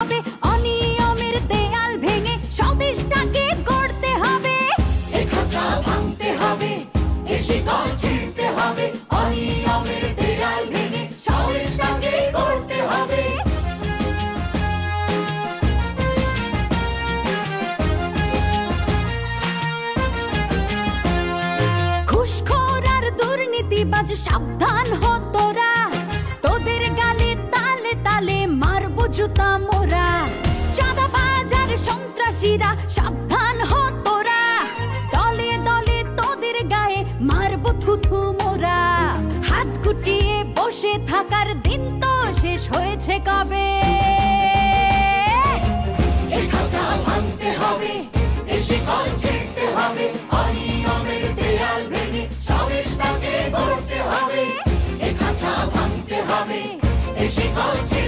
হবে, অনিয়মের দেয়াল ভেঙে স্বদেশটাকে গড়তে হবে। এ খাঁচা ভাঙতে হবে, এ শিকল ছিঁড়তে হবে, অনিয়মের দেয়াল ভেঙে স্বদেশটাকে গড়তে হবে। ঘুষখোর আর দুর্নীতিবাজ সাবধান হ তোরা, তোদের গালে তালে তালে মারবো জুতা মোরা। চাঁদাবাজ আর সন্ত্রাসীরা সাবধান হ তোরা, দলে দলে তোদের গায়ে মারবো থুথু মোরা। হাত গুটিয়ে বসে থাকার দিন তো শেষ হয়েছে কবে। এ খাঁচা ভাঙতে হবে, এ শিকল ছিঁড়তে হবে, অনিয়মের দেয়াল ভেঙে স্বদেশটাকে গড়তে হবে। এ খাঁচা ভাঙতে হবে, এ শিকল ছিঁড়তে